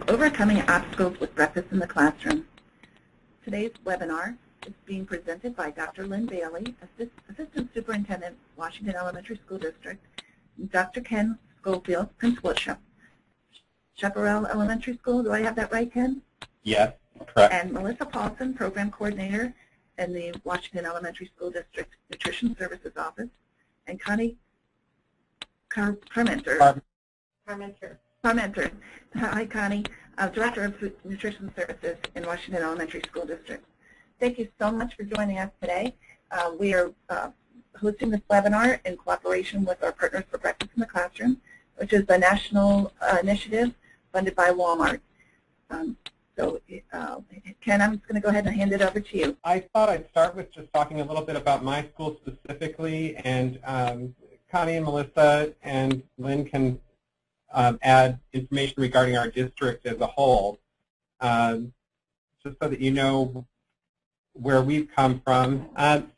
Overcoming Obstacles with Breakfast in the Classroom. Today's webinar is being presented by Dr. Lynn Bailey, Assistant Superintendent, Washington Elementary School District, and Dr. Ken Schofield, Principal at Chaparral Elementary School. Do I have that right, Ken? Yes, correct. And Melissa Paulson, Program Coordinator in the Washington Elementary School District Nutrition Services Office, and Connie Parmenter. Hi, Connie, Director of Nutrition Services in Washington Elementary School District. Thank you so much for joining us today. We are hosting this webinar in cooperation with our Partners for Breakfast in the Classroom, which is a national initiative funded by Walmart. Ken, I'm just going to go ahead and hand it over to you. I thought I'd start with just talking a little bit about my school specifically, and Connie and Melissa and Lynn can add information regarding our district as a whole, just so that you know where we've come from.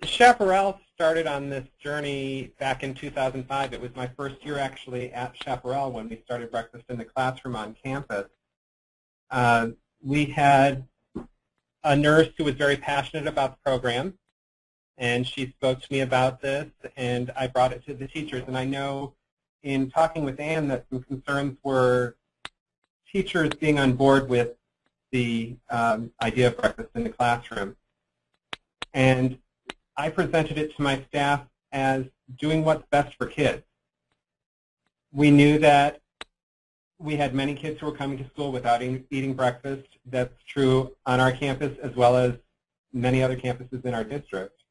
Chaparral started on this journey back in 2005. It was my first year actually at Chaparral when we started Breakfast in the Classroom on campus. We had a nurse who was very passionate about the program, and she spoke to me about this, and I brought it to the teachers. And I know in talking with Anne that some concerns were teachers being on board with the idea of breakfast in the classroom. And I presented it to my staff as doing what's best for kids. We knew that we had many kids who were coming to school without eating breakfast. That's true on our campus as well as many other campuses in our district.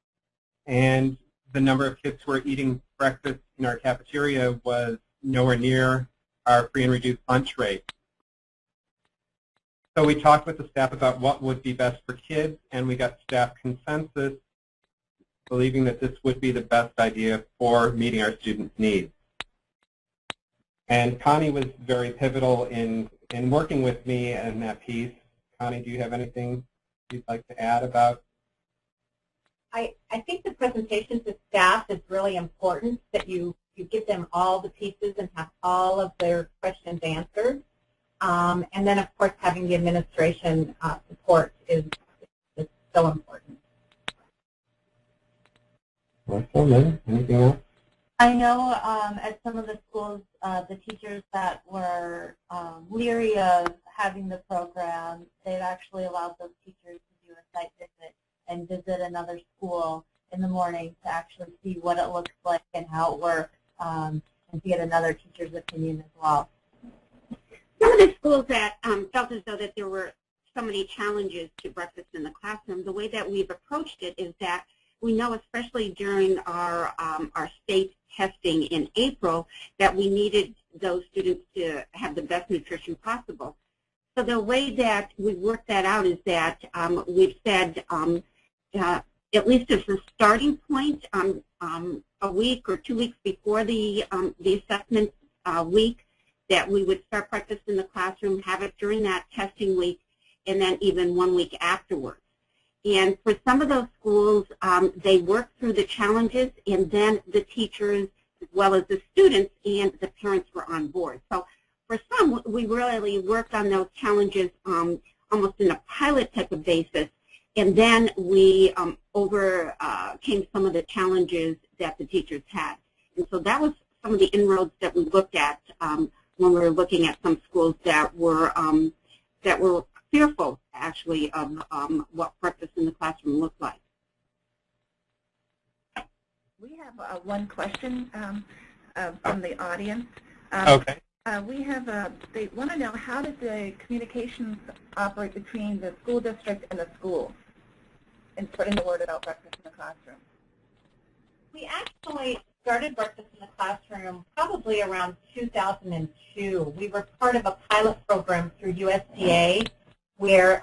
And the number of kids who were eating breakfast in our cafeteria was nowhere near our free and reduced lunch rate. So we talked with the staff about what would be best for kids, and we got staff consensus believing that this would be the best idea for meeting our students' needs. And Connie was very pivotal in working with me in that piece. Connie, do you have anything you'd like to add about? I think the presentation to staff is really important, that you give them all the pieces and have all of their questions answered. And then, of course, having the administration support is so important. Anything else? I know at some of the schools, the teachers that were leery of having the program, they've actually allowed those teachers to do a site visit and visit another school in the morning to actually see what it looks like and how it works, and to get another teacher's opinion as well. Some of the schools that felt as though that there were so many challenges to breakfast in the classroom, the way that we've approached it is that we know, especially during our state testing in April, that we needed those students to have the best nutrition possible. So the way that we work that out is that we've said, at least as a starting point, a week or 2 weeks before the assessment week, that we would start breakfast in the classroom, have it during that testing week, and then even 1 week afterwards. And for some of those schools, they worked through the challenges, and then the teachers, as well as the students and the parents, were on board. So for some, we really worked on those challenges almost in a pilot type of basis, and then we overcame some of the challenges that the teachers had. And so that was some of the inroads that we looked at when we were looking at some schools that were fearful, actually, of what breakfast in the classroom looked like. We have one question from the audience. Okay. We have they want to know, how does the communications operate between the school district and the school in spreading the word about breakfast in the classroom? We actually started breakfast in the classroom probably around 2002. We were part of a pilot program through USDA where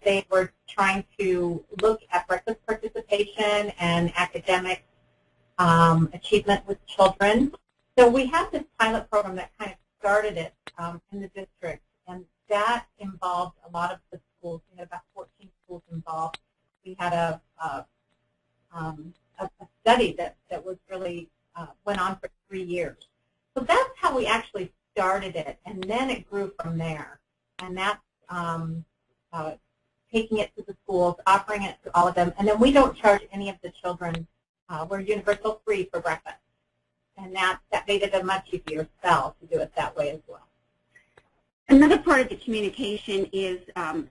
they were trying to look at breakfast participation and academic achievement with children. So we have this pilot program that kind of started it in the district, and that involved a lot of the schools. We had about 14 schools involved. We had a study that was really went on for 3 years. So that's how we actually started it, and then it grew from there. and that's taking it to the schools, offering it to all of them, and then we don't charge any of the children. We're universal free for breakfast, and that made it a much easier sell to do it that way as well. Another part of the communication is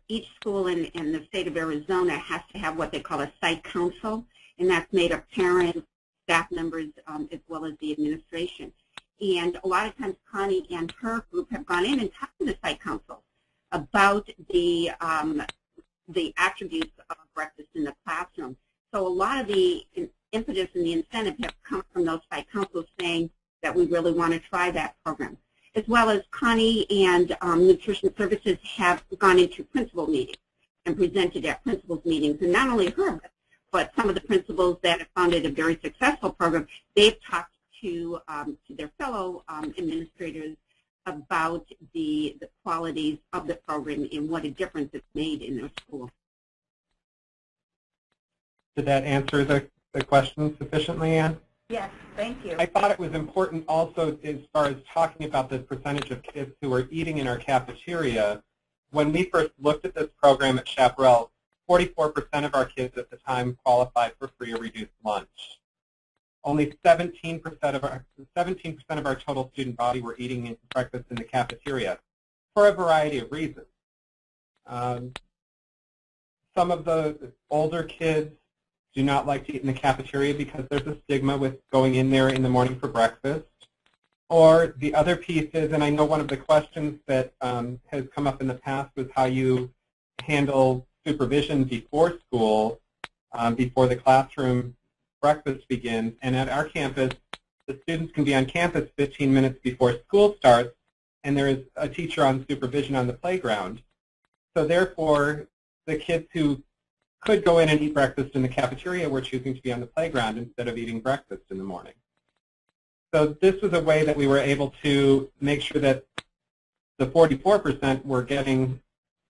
each school in the state of Arizona has to have what they call a site council, and that's made of parents, staff members, as well as the administration. And a lot of times Connie and her group have gone in and talked to the site council about the attributes of breakfast in the classroom. So a lot of the impetus and the incentive have come from those site councils saying that we really want to try that program. As well as Connie and Nutrition Services have gone into principal meetings and presented at principals meetings. And not only her, but some of the principals that have found it a very successful program, they've talked to their fellow administrators about the qualities of the program and what a difference it's made in their school. Did that answer the question sufficiently, Ann? Yes, thank you. I thought it was important also as far as talking about the percentage of kids who are eating in our cafeteria. When we first looked at this program at Chaparral, 44% of our kids at the time qualified for free or reduced lunch. Only 17% of our total student body were eating breakfast in the cafeteria for a variety of reasons. Some of the older kids do not like to eat in the cafeteria because there's a stigma with going in there in the morning for breakfast. Or the other piece is, and I know one of the questions that has come up in the past was how you handle supervision before school, before the classroom breakfast begins. And at our campus, the students can be on campus 15 minutes before school starts, and there is a teacher on supervision on the playground. So therefore, the kids who could go in and eat breakfast in the cafeteria were choosing to be on the playground instead of eating breakfast in the morning. So this was a way that we were able to make sure that the 44% were getting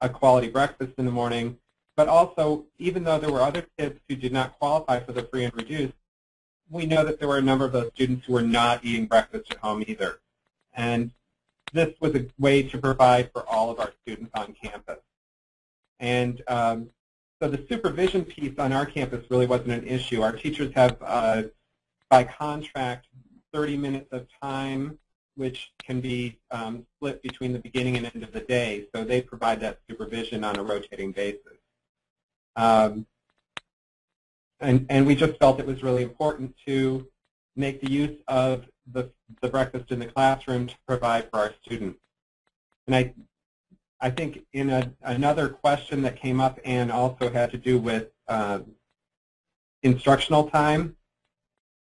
a quality breakfast in the morning, but also, even though there were other kids who did not qualify for the free and reduced, we know that there were a number of those students who were not eating breakfast at home either. And this was a way to provide for all of our students on campus. And so the supervision piece on our campus really wasn't an issue. Our teachers have, by contract, 30 minutes of time, which can be split between the beginning and end of the day. So they provide that supervision on a rotating basis. And we just felt it was really important to make the use of the breakfast in the classroom to provide for our students. And I think in another question that came up and also had to do with instructional time,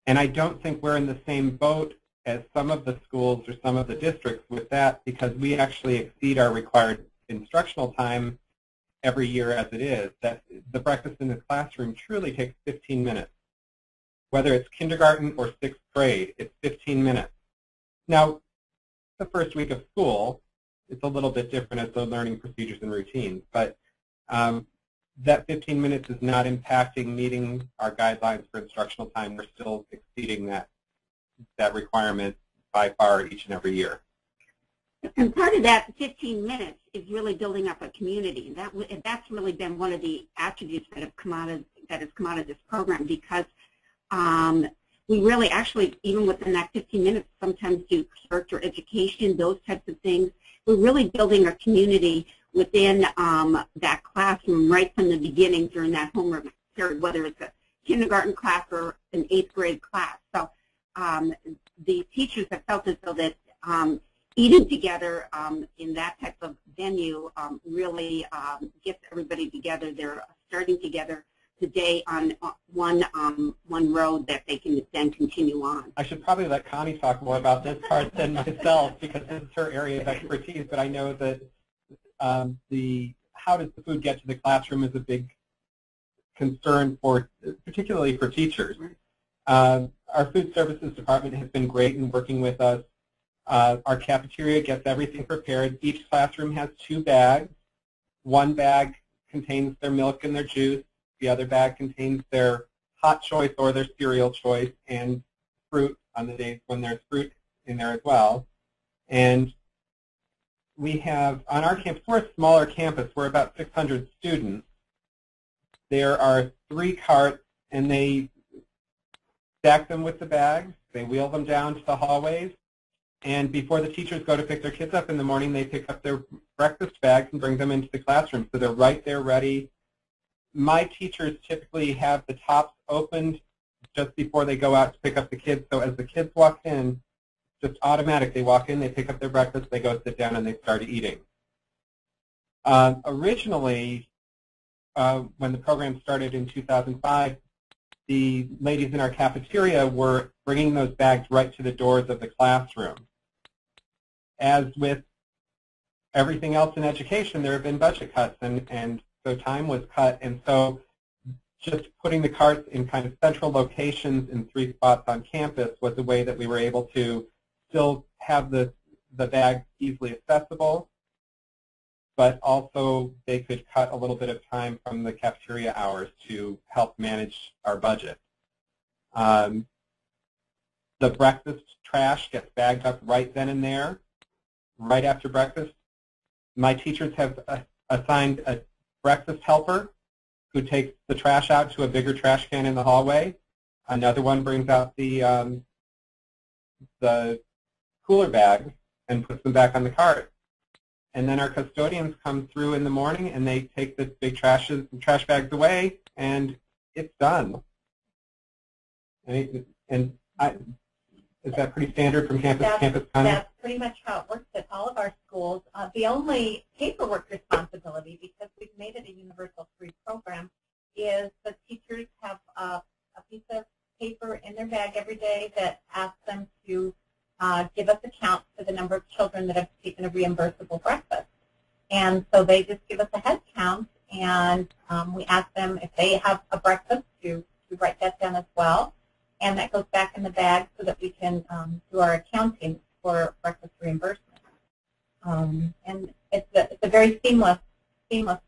and I don't think we're in the same boat as some of the schools or some of the districts with that, because we actually exceed our required instructional time every year as it is. That the breakfast in the classroom truly takes 15 minutes. Whether it's kindergarten or 6th grade, it's 15 minutes. Now, the first week of school, it's a little bit different as the learning procedures and routines, but that 15 minutes is not impacting meeting our guidelines for instructional time. We're still exceeding that requirement by far each and every year. And part of that 15 minutes is really building up a community. That's really been one of the attributes that has come out of this program, because we really actually, even within that 15 minutes, sometimes do character education, those types of things. We're really building a community within that classroom right from the beginning during that homework period, whether it's a kindergarten class or an 8th grade class. So the teachers have felt as though that eating together in that type of venue really gets everybody together. They're starting together today on one road that they can then continue on. I should probably let Connie talk more about this part than myself, because this is her area of expertise, but I know that how does the food get to the classroom is a big concern, particularly for teachers. Our food services department has been great in working with us. Our cafeteria gets everything prepared. Each classroom has 2 bags. One bag contains their milk and their juice. The other bag contains their hot choice or their cereal choice, and fruit on the days when there's fruit in there as well. And we have, on our campus, we're a smaller campus, we're about 600 students. There are 3 carts, and they stack them with the bags. They wheel them down to the hallways. And before the teachers go to pick their kids up in the morning, they pick up their breakfast bags and bring them into the classroom. So they're right there ready. My teachers typically have the tops opened just before they go out to pick up the kids. So as the kids walk in, just automatic. They walk in, they pick up their breakfast, they go sit down, and they start eating. Originally, when the program started in 2005, the ladies in our cafeteria were bringing those bags right to the doors of the classroom. As with everything else in education, there have been budget cuts, and so time was cut. And so just putting the carts in kind of central locations in 3 spots on campus was a way that we were able to still have the bags easily accessible, but also they could cut a little bit of time from the cafeteria hours to help manage our budget. The breakfast trash gets bagged up right then and there, right after breakfast. My teachers have assigned a breakfast helper who takes the trash out to a bigger trash can in the hallway. Another one brings out the cooler bags and puts them back on the cart. And then our custodians come through in the morning and they take the big trash bags away, and it's done. Is that pretty standard from campus to campus? That's pretty much how it works at all of our schools. The only paperwork responsibility, because we've made it a universal free program, is the teachers have a piece of paper in their bag every day that asks them to give us a count for the number of children that have taken a reimbursable breakfast. And so they just give us a head count, and we ask them if they have a breakfast to write that down as well. And that goes back in the bag so that we can do our accounting for breakfast reimbursement. And it's a very seamless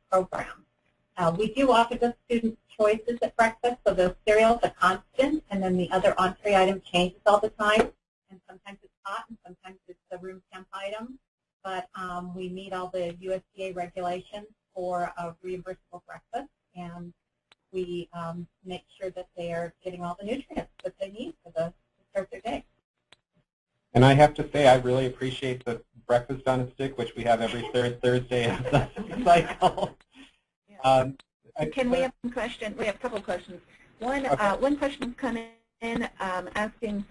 program. We do offer the students choices at breakfast, so those cereals are constant, and then the other entree item changes all the time. And sometimes it's hot, and sometimes it's a room temp item. But we meet all the USDA regulations for a reimbursable breakfast, and we make sure that they are getting all the nutrients that they need to start their day. And I have to say, I really appreciate the breakfast on a stick, which we have every third Thursday of the cycle. Yeah. Can we have some questions? We have a couple of questions. One, okay. One question's come in asking,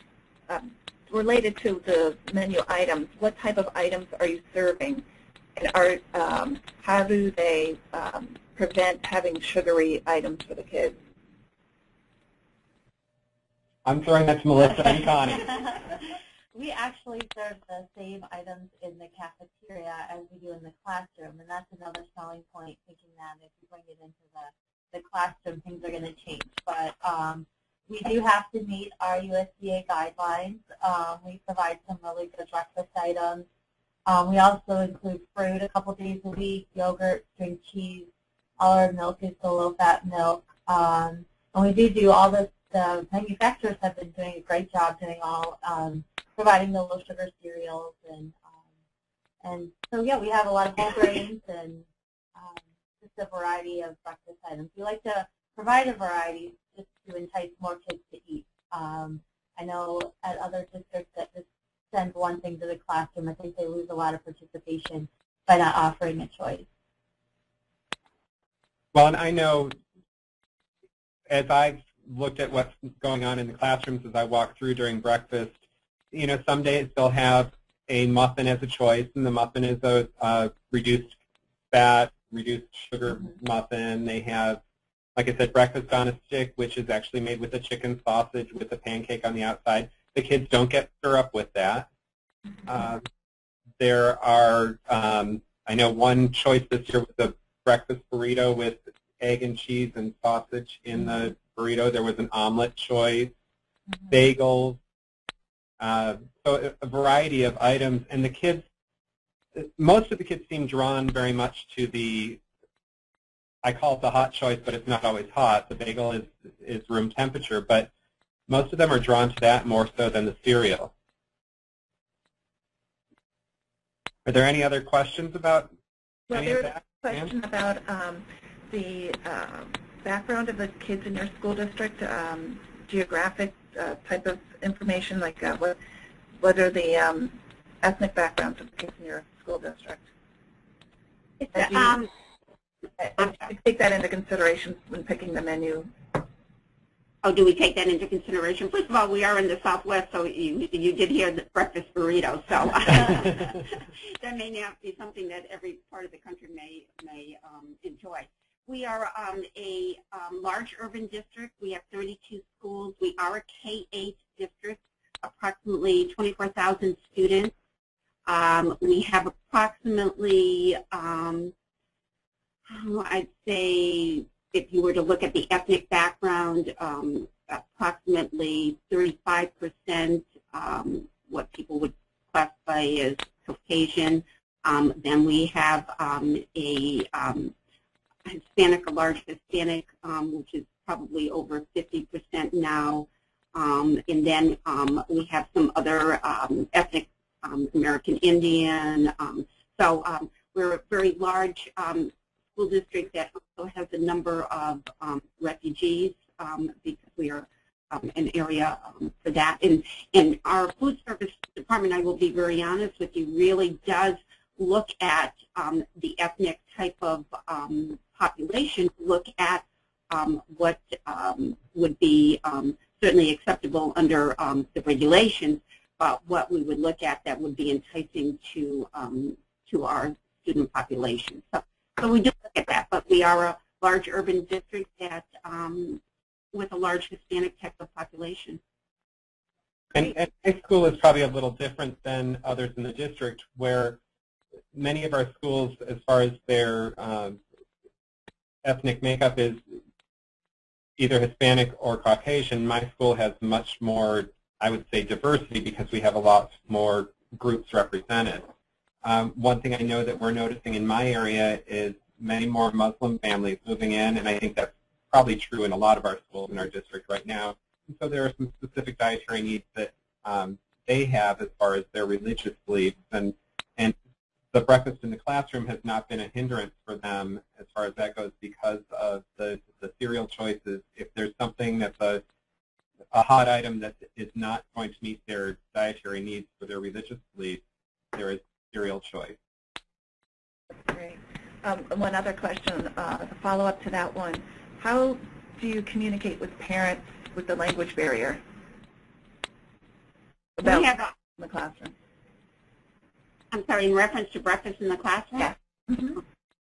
related to the menu items, what type of items are you serving? And how do they prevent having sugary items for the kids? I'm throwing that to Melissa and Connie. We actually serve the same items in the cafeteria as we do in the classroom, and that's another selling point, thinking that if you bring it into the classroom, things are going to change. But we do have to meet our USDA guidelines. We provide some really good breakfast items. We also include fruit a couple days a week, yogurt, string cheese. All our milk is the low-fat milk. And we do all this. The manufacturers have been doing a great job doing all, providing the low-sugar cereals. And so, yeah, we have a lot of whole grains and just a variety of breakfast items. We like to provide a variety just to entice more kids to eat. I know at other districts that just send one thing to the classroom, I think they lose a lot of participation by not offering a choice. Well, and I know as I've looked at what's going on in the classrooms as I walk through during breakfast, you know, some days they'll have a muffin as a choice, and the muffin is a reduced fat, reduced sugar muffin. They have, like I said, breakfast on a stick, which is actually made with a chicken sausage with a pancake on the outside. The kids don't get syrup with that. There are, I know one choice this year was a breakfast burrito with egg and cheese and sausage in the burrito. There was an omelet choice, bagels, so a variety of items. And the kids, most of the kids seem drawn very much to the, I call it the hot choice, but it's not always hot. The bagel is room temperature, but most of them are drawn to that more so than the cereal. Are there any other questions about any of There's that? a question about the background of the kids in your school district, geographic type of information, like what are the ethnic backgrounds of the kids in your school district? Take that into consideration when picking the menu. Oh, do we take that into consideration? First of all, we are in the Southwest, so you did hear the breakfast burrito, so that may not be something that every part of the country may enjoy. We are a large urban district. We have 32 schools. We are a K-8 district, approximately 24,000 students. We have approximately, I'd say, if you were to look at the ethnic background, approximately 35% what people would classify as Caucasian. Then we have a Hispanic, a large Hispanic, which is probably over 50% now. And then we have some other ethnic American Indian. So we're a very large school district that also has a number of refugees because we are an area for that. And our food service department, I will be very honest with you, really does look at the ethnic type of population, look at what would be certainly acceptable under the regulations, but what we would look at that would be enticing to our student population. So we do look at that, but we are a large urban district that with a large Hispanic type of population. And high school is probably a little different than others in the district, where many of our schools, as far as their ethnic makeup, is either Hispanic or Caucasian. My school has much more, I would say, diversity because we have a lot more groups represented. One thing I know that we're noticing in my area is many more Muslim families moving in, and I think that's probably true in a lot of our schools in our district right now. And so there are some specific dietary needs that they have as far as their religious beliefs, and the breakfast in the classroom has not been a hindrance for them as far as that goes because of the cereal choices. If there's something that's a hot item that is not going to meet their dietary needs for their religious beliefs, there is cereal choice. Great. One other question, as a follow-up to that one. How do you communicate with parents with the language barrier about in the classroom? I'm sorry, in reference to breakfast in the classroom? Yeah. Mm-hmm.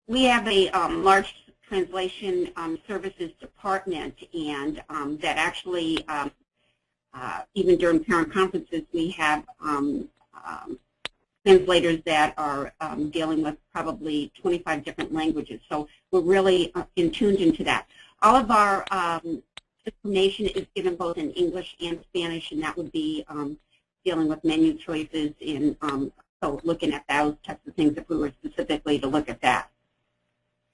We have a large translation services department, and that actually, even during parent conferences, we have translators that are dealing with probably 25 different languages. So we're really tuned into that. All of our information is given both in English and Spanish, and that would be dealing with menu choices and so looking at those types of things if we were specifically to look at that.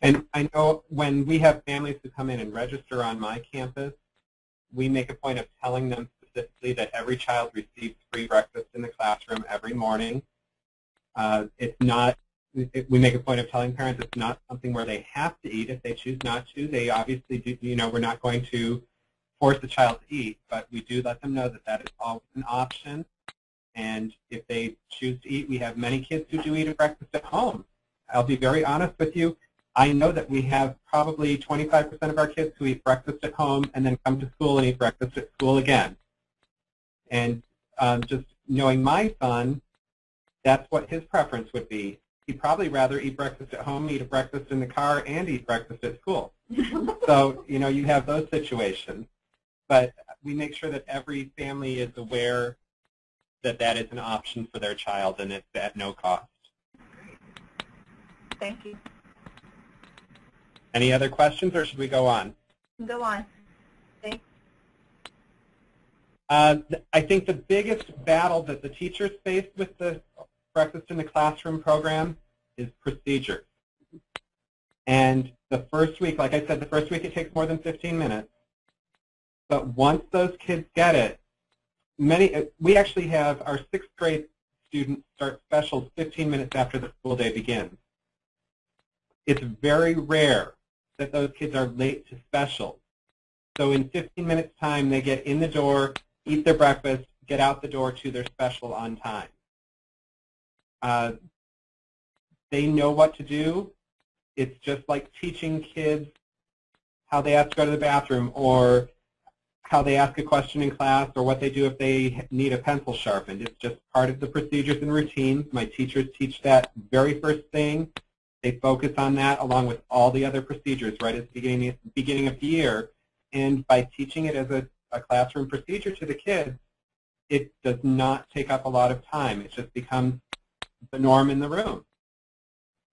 And I know when we have families who come in and register on my campus, we make a point of telling them specifically that every child receives free breakfast in the classroom every morning. It's not, we make a point of telling parents it's not something where they have to eat. If they choose not to, they obviously do, we're not going to force the child to eat, but we do let them know that that is always an option. And if they choose to eat, we have many kids who do eat a breakfast at home. I'll be very honest with you. I know that we have probably 25% of our kids who eat breakfast at home and then come to school and eat breakfast at school again. And just knowing my son, that's what his preference would be. He'd probably rather eat breakfast at home, eat a breakfast in the car, and eat breakfast at school. So, you have those situations. But we make sure that every family is aware that that is an option for their child and it's at no cost. Thank you. Any other questions, or should we go on? Go on. Thanks. I think the biggest battle that the teachers face with the Breakfast in the Classroom program is procedures. And the first week, like I said, the first week it takes more than 15 minutes. But once those kids get it, we actually have our 6th grade students start specials 15 minutes after the school day begins. It's very rare that those kids are late to specials. So in 15 minutes time, they get in the door, eat their breakfast, get out the door to their special on time. They know what to do. It's just like teaching kids how they have to go to the bathroom, or how they ask a question in class, or what they do if they need a pencil sharpened. It's just part of the procedures and routines. My teachers teach that very first thing. They focus on that along with all the other procedures right at the beginning of the year. And by teaching it as a classroom procedure to the kids, it does not take up a lot of time. It just becomes the norm in the room.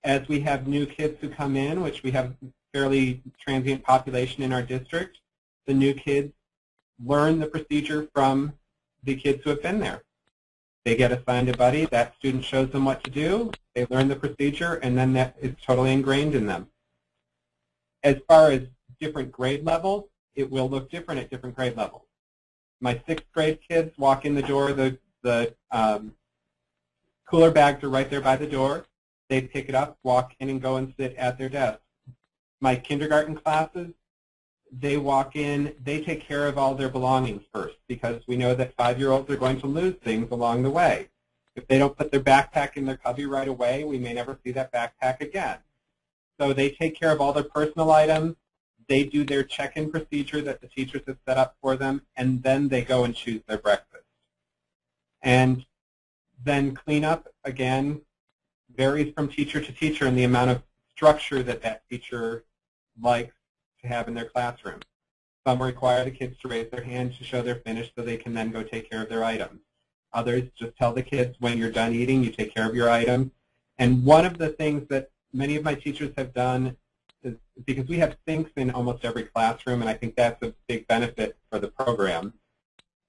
As we have new kids who come in, which we have fairly transient population in our district, the new kids learn the procedure from the kids who have been there. They get assigned a buddy, that student shows them what to do, they learn the procedure, and then that is totally ingrained in them. As far as different grade levels, it will look different at different grade levels. My 6th grade kids walk in the door, the cooler bags are right there by the door. They pick it up, walk in, and go and sit at their desk. My kindergarten classes, they walk in, they take care of all their belongings first, because we know that 5-year-olds are going to lose things along the way. If they don't put their backpack in their cubby right away, we may never see that backpack again. So they take care of all their personal items, they do their check-in procedure that the teachers have set up for them, and then they go and choose their breakfast. And then cleanup, again, varies from teacher to teacher in the amount of structure that that teacher likes to have in their classroom. Some require the kids to raise their hand to show they're finished so they can then go take care of their items. Others just tell the kids when you're done eating, you take care of your items. And one of the things that many of my teachers have done is, because we have sinks in almost every classroom, and I think that's a big benefit for the program.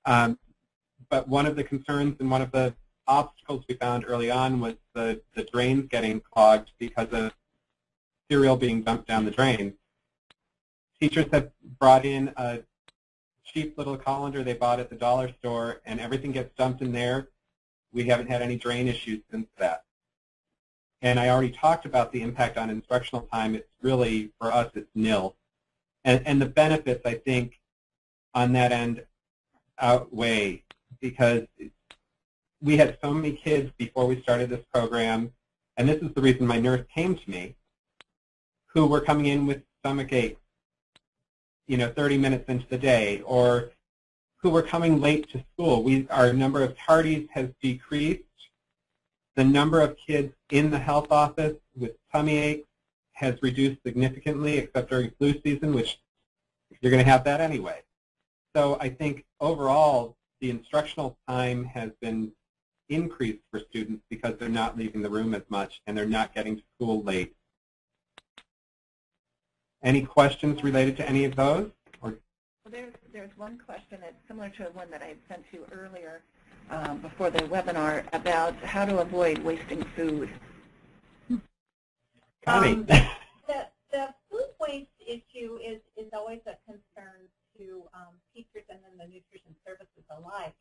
But one of the concerns and one of the obstacles we found early on was the drains getting clogged because of cereal being dumped down the drain. Teachers have brought in a cheap little colander they bought at the dollar store, and everything gets dumped in there. We haven't had any drain issues since that. And I already talked about the impact on instructional time. It's really, for us, it's nil. And the benefits, I think, on that end outweigh, because we had so many kids before we started this program, and this is the reason my nurse came to me, who were coming in with stomach aches, 30 minutes into the day, or who were coming late to school. Our number of tardies has decreased. The number of kids in the health office with tummy aches has reduced significantly, except during flu season, which you're going to have that anyway. So I think overall, the instructional time has been increased for students because they're not leaving the room as much and they're not getting to school late. Any questions related to any of those? Well, there's one question that's similar to one that I had sent to earlier before the webinar about how to avoid wasting food. Connie. The food waste issue is always a concern to teachers and then the nutrition services alike.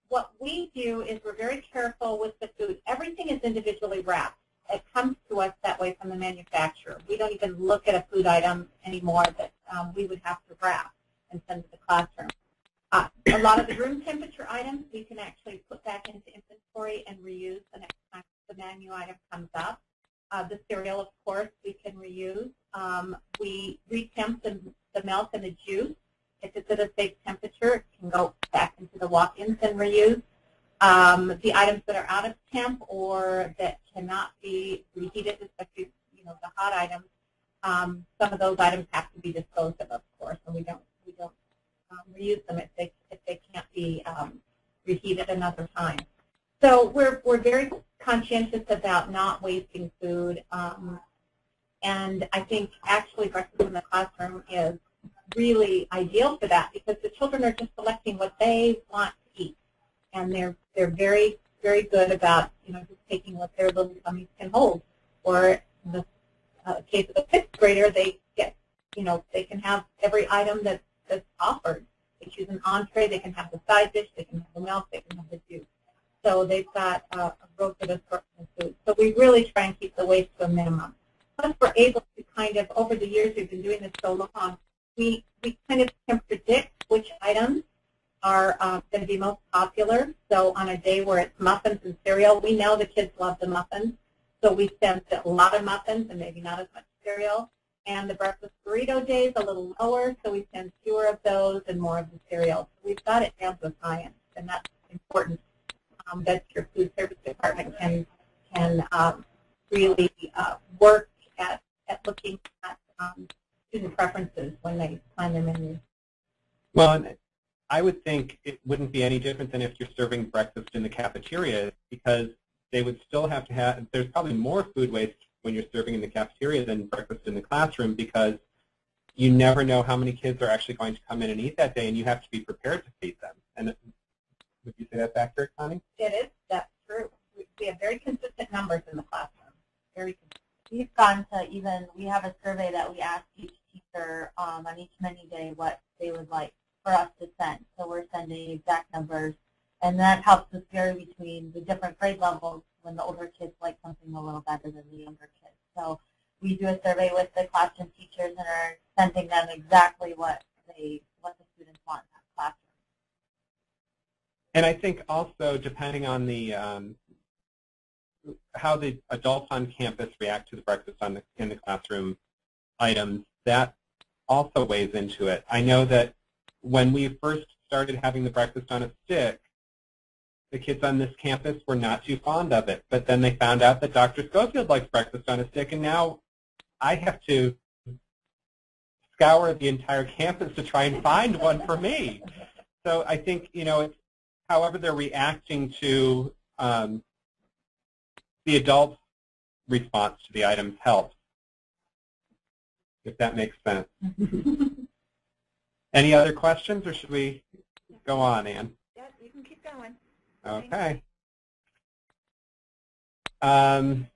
What we do is we're very careful with the food. Everything is individually wrapped. It comes to us that way from the manufacturer. We don't even look at a food item anymore that we would have to wrap and send to the classroom. A lot of the room temperature items we can actually put back into inventory and reuse the next time the menu item comes up. The cereal, of course, we can reuse. We retemp the milk and the juice. If it's at a safe temperature, it can go back into the walk-ins and reuse. The items that are out of temp or that cannot be reheated, especially the hot items, some of those items have to be disposed of course, and we don't reuse them if they can't be reheated another time. So we're very conscientious about not wasting food, and I think actually breakfast in the classroom is really ideal for that because the children are just selecting what they want to eat, and they're very, very good about just taking what their little tummies can hold. Or in the case of a 5th grader, they get they can have every item that's offered. They choose an entree, they can have the side dish, they can have the milk, they can have the juice. So they've got a real good assortment of food. So we really try and keep the waste to a minimum. Plus, we're able to kind of, over the years we've been doing this so long, we kind of can predict which items are going to be most popular. So on a day where it's muffins and cereal, we know the kids love the muffins. So we send a lot of muffins and maybe not as much cereal. And the breakfast burrito day is a little lower, so we send fewer of those and more of the cereal. So we've got it down to science, and that's important. That your food service department can really work at looking at student preferences when they plan their menu. Well, I would think it wouldn't be any different than if you're serving breakfast in the cafeteria, because they would still have to have, there's probably more food waste when you're serving in the cafeteria than breakfast in the classroom, because you never know how many kids are actually going to come in and eat that day, and you have to be prepared to feed them. And would you say that's accurate, Connie? It is. That's true. We have very consistent numbers in the classroom. Very consistent. We've gone to even, we have a survey that we ask each teacher on each menu day what they would like for us to send. So we're sending exact numbers, and that helps us vary between the different grade levels when the older kids like something a little better than the younger kids. So we do a survey with the classroom teachers and are sending them exactly what the students want in that classroom. And I think also, depending on the how the adults on campus react to the breakfast in the classroom items, that also weighs into it. I know that when we first started having the breakfast on a stick, the kids on this campus were not too fond of it. But then they found out that Dr. Schofield likes breakfast on a stick, and now I have to scour the entire campus to try and find one for me. So I think, it's however they're reacting to the adults' response to the items helps, if that makes sense. Any other questions, or should we go on, Ann? Yeah, you can keep going. Okay. I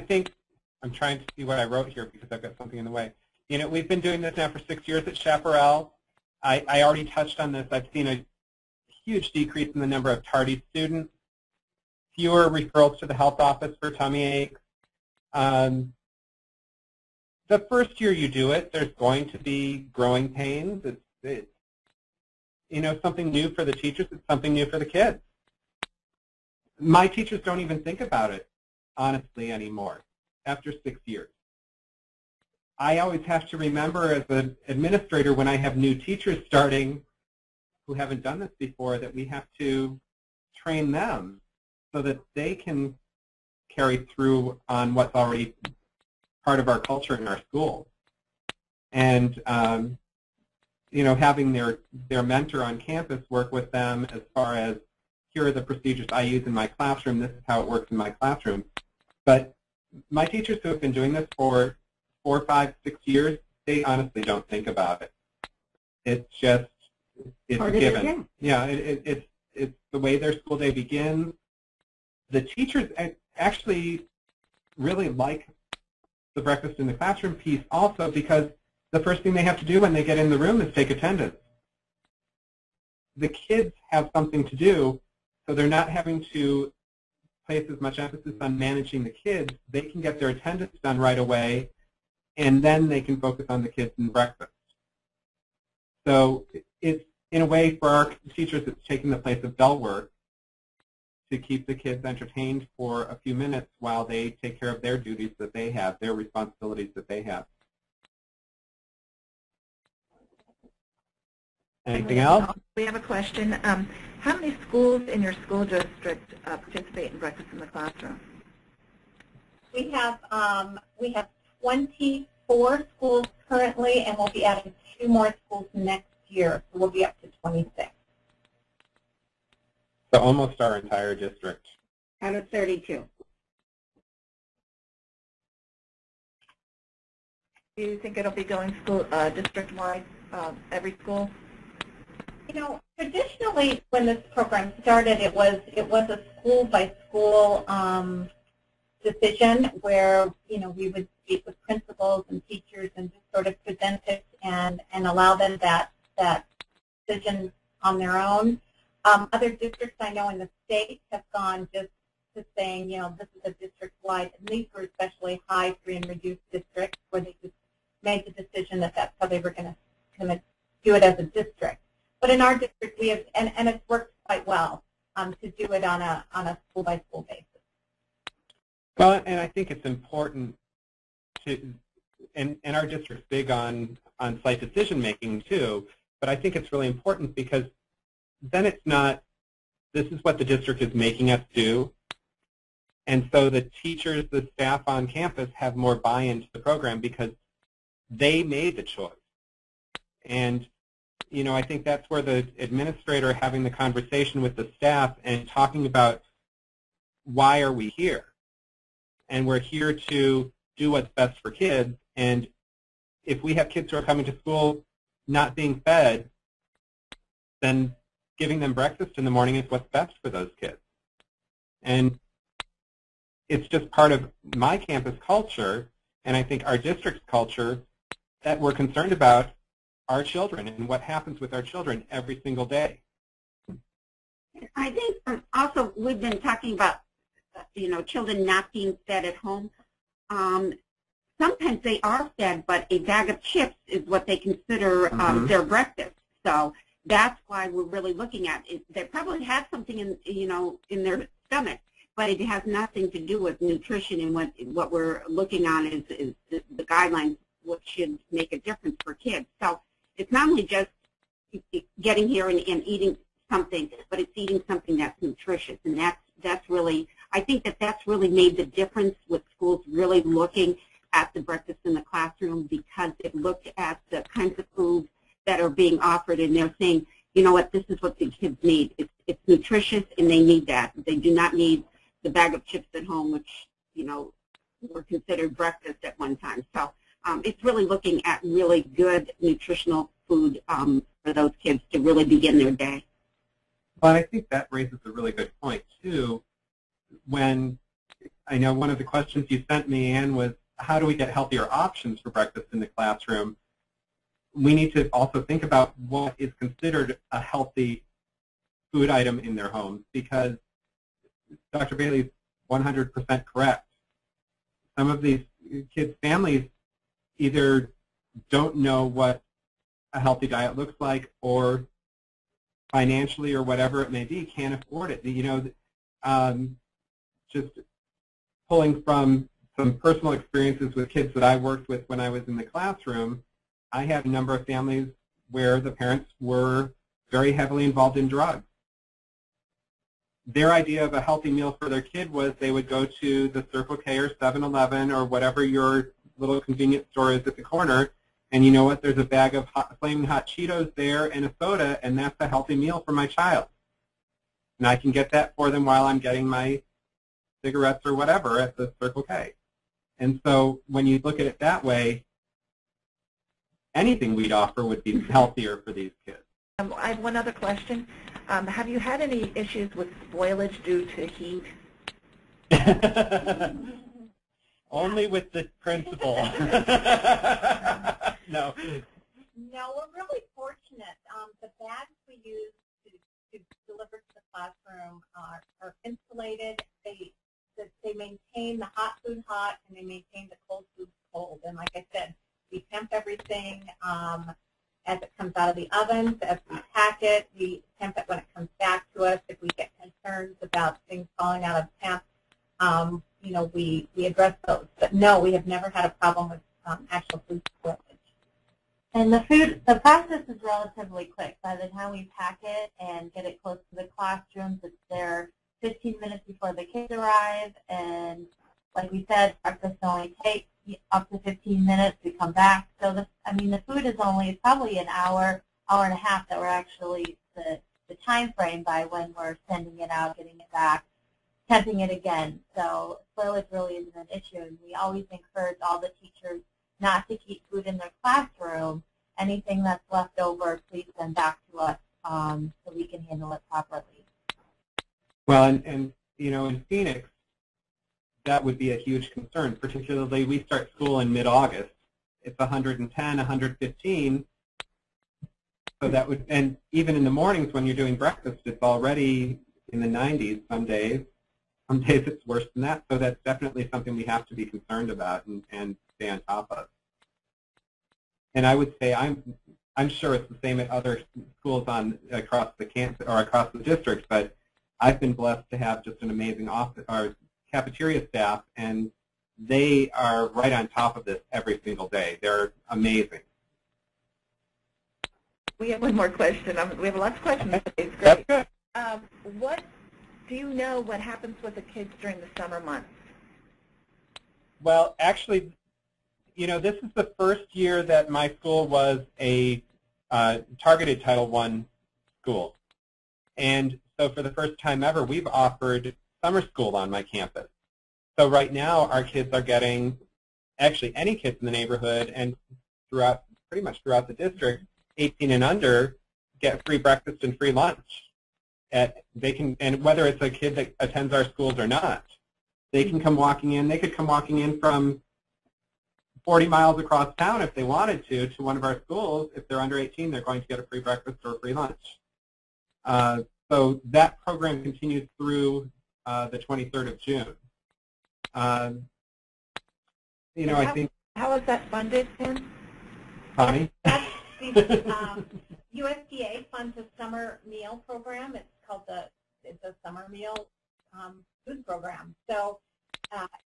think I'm trying to see what I wrote here because I've got something in the way. We've been doing this now for 6 years at Chaparral. I already touched on this. I've seen a huge decrease in the number of tardy students, fewer referrals to the health office for tummy aches. The first year you do it, there's going to be growing pains. It's something new for the teachers. It's something new for the kids. My teachers don't even think about it, honestly, anymore after 6 years. I always have to remember as an administrator when I have new teachers starting who haven't done this before that we have to train them so that they can carry through on what's already part of our culture in our schools. And having their mentor on campus work with them as far as, here are the procedures I use in my classroom, this is how it works in my classroom. But my teachers who have been doing this for 4, 5, 6 years, they honestly don't think about it. It's just, it's a given. Yeah, it's the way their school day begins. The teachers actually really like the breakfast in the classroom piece also because the first thing they have to do when they get in the room is take attendance. The kids have something to do, so they're not having to place as much emphasis on managing the kids. They can get their attendance done right away, and then they can focus on the kids and breakfast. So it's, in a way, for our teachers, it's taking the place of dull work to keep the kids entertained for a few minutes while they take care of their duties that they have, their responsibilities that they have. Anything else? We have a question. How many schools in your school district participate in breakfast in the classroom? We have 24 schools currently, and we'll be adding 2 more schools next year, so we'll be up to 26. So almost our entire district. Out of 32. Do you think it'll be going school district-wide, every school? Traditionally, when this program started, it was a school-by-school decision where, we would speak with principals and teachers and just sort of present it and allow them that decision on their own. Other districts I know in the state have gone just to saying, you know, this is a district-wide, and these were especially high free and reduced districts where they just made the decision that that's how they were going to do it as a district. But in our district, we have, and it's worked quite well to do it on a school-by-school basis. Well, and I think it's important to, and our district's big on site decision-making too, but I think it's really important because then it's not, this is what the district is making us do, and so the teachers, the staff on campus have more buy-in to the program because they made the choice. And, you know, I think that's where the administrator having the conversation with the staff and talking about why are we here? And we're here to do what's best for kids. And if we have kids who are coming to school not being fed, then giving them breakfast in the morning is what's best for those kids. And it's just part of my campus culture, and I think our district's culture, that we're concerned about our children and what happens with our children every single day. I think also we've been talking about, you know, children not being fed at home. Sometimes they are fed, but a bag of chips is what they consider their breakfast. So that's why we're really looking at it. They probably have something in, you know, in their stomach, but it has nothing to do with nutrition. And what we're looking on is the guidelines, what should make a difference for kids. So it's not only just getting here and eating something, but it's eating something that's nutritious, and that's really, I think that's really made the difference with schools really looking at the breakfast in the classroom, because it looked at the kinds of foods that are being offered, and they're saying, you know what, this is what the kids need. It's nutritious, and they need that. They do not need the bag of chips at home, which, you know, were considered breakfast at one time. So it's really looking at really good nutritional food for those kids to really begin their day. Well, I think that raises a really good point, too. When I know one of the questions you sent me, Ann, was how do we get healthier options for breakfast in the classroom? We need to also think about what is considered a healthy food item in their homes, because Dr. Bailey's 100% correct. Some of these kids' families either don't know what a healthy diet looks like, or financially or whatever it may be, can't afford it. You know, just pulling from some personal experiences with kids that I worked with when I was in the classroom, I had a number of families where the parents were very heavily involved in drugs. Their idea of a healthy meal for their kid was they would go to the Circle K or 7-Eleven or whatever your little convenience store is at the corner, and you know what, there's a bag of flaming hot Cheetos there and a soda, and that's a healthy meal for my child. And I can get that for them while I'm getting my cigarettes or whatever at the Circle K. And so when you look at it that way, anything we'd offer would be healthier for these kids. I have one other question. Have you had any issues with spoilage due to heat? Only with the principal. No. No, we're really fortunate. The bags we use to deliver to the classroom are insulated. They maintain the hot food hot, and they maintain the cold food cold. And like I said, we temp everything as it comes out of the ovens. As we pack it, we temp it when it comes back to us. If we get concerns about things falling out of temp, you know, we address those. But no, we have never had a problem with actual food spoilage. And the process is relatively quick. By the time we pack it and get it close to the classrooms, it's there 15 minutes before the kids arrive. And like we said, breakfast only takes up to 15 minutes. We come back. So the food is only probably an hour, hour and a half that we're actually the time frame by when we're sending it out, getting it back, temping it again. So spoilage really isn't an issue. And we always encourage all the teachers not to keep food in their classroom. Anything that's left over, please send back to us so we can handle it properly. Well, and you know, in Phoenix, that would be a huge concern. Particularly, we start school in mid-August. It's 110, 115. So that would, and even in the mornings when you're doing breakfast, it's already in the 90s some days. Some days it's worse than that. So that's definitely something we have to be concerned about and stay on top of. And I would say I'm sure it's the same at other schools across the campus or across the district, but I've been blessed to have just an amazing office or cafeteria staff, and they are right on top of this every single day. They're amazing. We have one more question. We have lots of questions. Okay. It's great. That's good. What do you know what happens with the kids during the summer months? Well, actually, you know, this is the first year that my school was a targeted Title I school. And so for the first time ever, we've offered summer school on my campus. So right now, our kids are getting, actually any kids in the neighborhood and pretty much throughout the district, 18 and under, get free breakfast and free lunch. And whether it's a kid that attends our schools or not, they can come walking in. They could come walking in from 40 miles across town if they wanted to one of our schools. If they're under 18, they're going to get a free breakfast or a free lunch. So that program continues through the 23rd of June. You know, I think. How is that funded, Ken? Connie? USDA funds a summer meal program. It's called it's a summer meal food program. So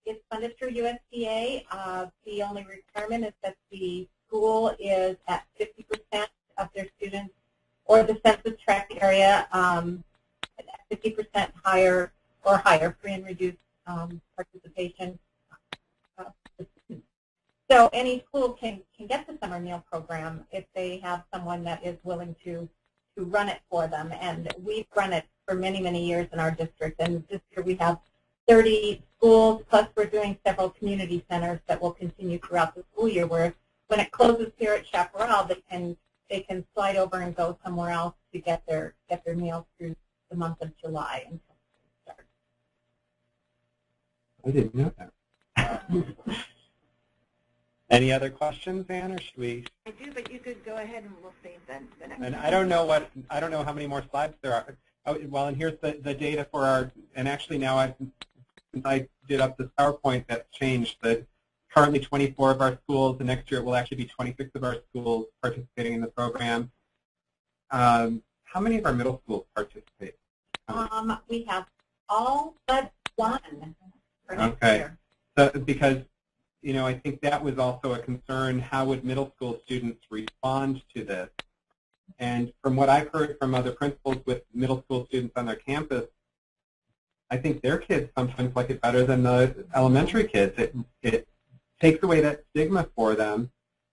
it's funded through USDA. The only requirement is that the school is at 50% of their students or the census tract area at 50% higher or higher, free and reduced participation. So any school can get the summer meal program if they have someone that is willing to run it for them. And we've run it for many, many years in our district. And this year we have 30 schools, plus we're doing several community centers that will continue throughout the school year, where when it closes here at Chaparral, they can slide over and go somewhere else to get their meals through the month of July until it starts. I didn't know that. Any other questions, Ann, or should we? I do, but you could go ahead and we'll save then the next. And I don't know how many more slides there are. Oh, well, and here's the data for our. And actually now, since I did up this PowerPoint, that's changed. That currently 24 of our schools, and next year it will actually be 26 of our schools participating in the program. How many of our middle schools participate? We have all but one for next year. So, because, you know, I think that was also a concern. How would middle school students respond to this? And from what I've heard from other principals with middle school students on their campus, I think their kids sometimes like it better than the elementary kids. It takes away that stigma for them,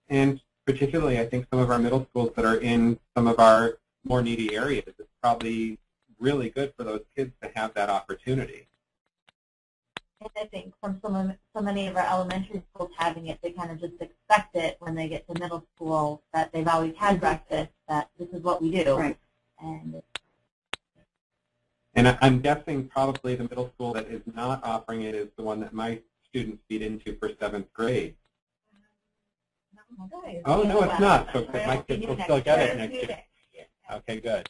and particularly I think some of our middle schools that are in some of our more needy areas, it's probably really good for those kids to have that opportunity. I think from so many of our elementary schools having it, they kind of just expect it when they get to middle school, that they've always had breakfast, that this is what we do. Right. And I'm guessing probably the middle school that is not offering it is the one that my students feed into for 7th grade. Oh, no, it's not. So my kids will still get it next year. Okay, good.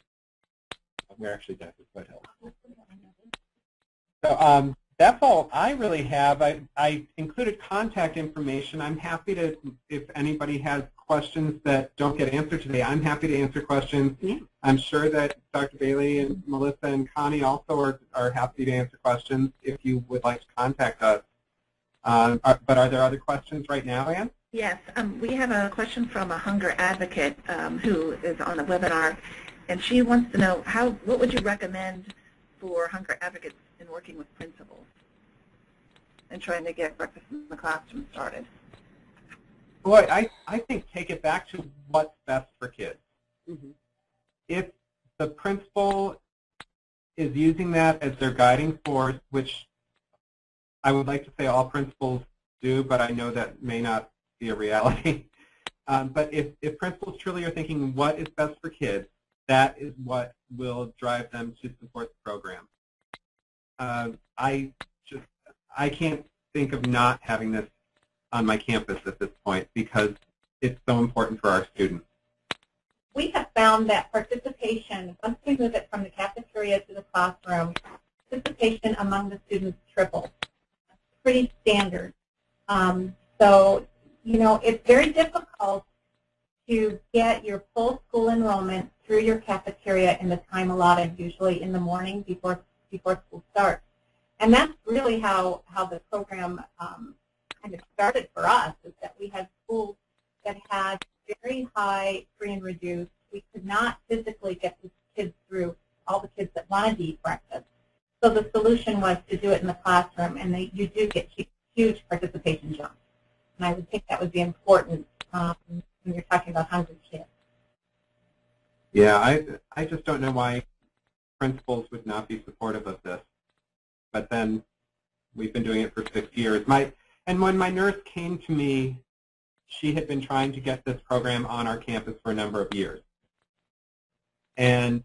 We're actually done with Foothill. So that's all I really have. I included contact information. I'm happy to, if anybody has questions that don't get answered today, I'm happy to answer questions. Yeah. I'm sure that Dr. Bailey and Melissa and Connie also are happy to answer questions if you would like to contact us. But are there other questions right now, Ann? Yes, we have a question from a hunger advocate who is on the webinar, and she wants to know what would you recommend for hunger advocates in working with principals and trying to get breakfast in the classroom started? Boy, I think take it back to what's best for kids. Mm-hmm. If the principal is using that as their guiding force, which I would like to say all principals do, but I know that may not be a reality. But if principals truly are thinking what is best for kids, that is what will drive them to support the program. I can't think of not having this on my campus at this point because it's so important for our students. we have found that participation, once we move it from the cafeteria to the classroom, participation among the students triples. That's pretty standard. So, you know, it's very difficult to get your full school enrollment through your cafeteria in the time allotted, usually in the morning before school starts. And that's really how the program kind of started for us, is that we had schools that had very high free and reduced. We could not physically get the kids through, all the kids that wanted to eat breakfast. So the solution was to do it in the classroom, and you do get huge participation jumps. And I would think that would be important when you're talking about hungry kids. Yeah, I just don't know why principals would not be supportive of this. But then we've been doing it for 6 years. And when my nurse came to me, she had been trying to get this program on our campus for a number of years. And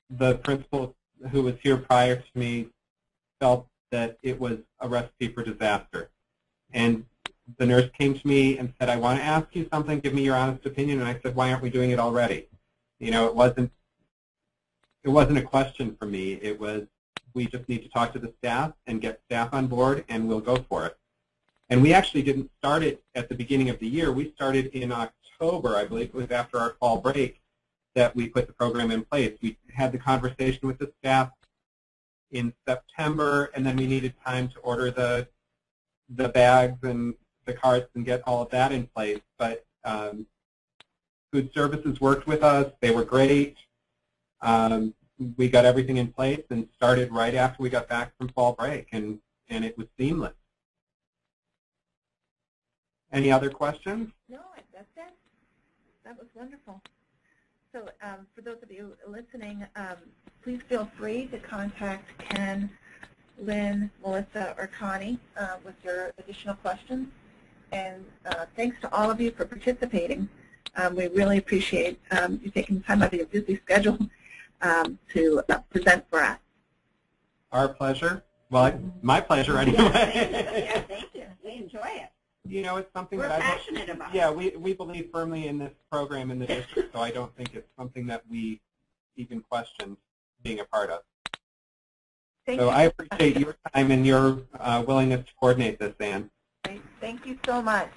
the principal who was here prior to me felt that it was a recipe for disaster. And the nurse came to me and said, I want to ask you something, give me your honest opinion. And I said, why aren't we doing it already? You know, it wasn't a question for me. It was, we just need to talk to the staff and get staff on board, and we'll go for it. And we actually didn't start it at the beginning of the year. We started in October, I believe it was after our fall break, that we put the program in place. We had the conversation with the staff in September, and then we needed time to order the bags and the carts and get all of that in place. But food services worked with us. They were great. We got everything in place and started right after we got back from fall break, and it was seamless. Any other questions? No, that's it. That was wonderful. So for those of you listening, please feel free to contact Ken, Lynn, Melissa, or Connie with your additional questions. And thanks to all of you for participating. We really appreciate you taking time out of your busy schedule to present for us. Our pleasure. Well, my pleasure anyway. Yeah, thank you. We enjoy it. You know, it's something We're that passionate about. Yeah, we believe firmly in this program in the district, so I don't think it's something that we even question being a part of. So I appreciate your time and your willingness to coordinate this, Ann. Thank you so much.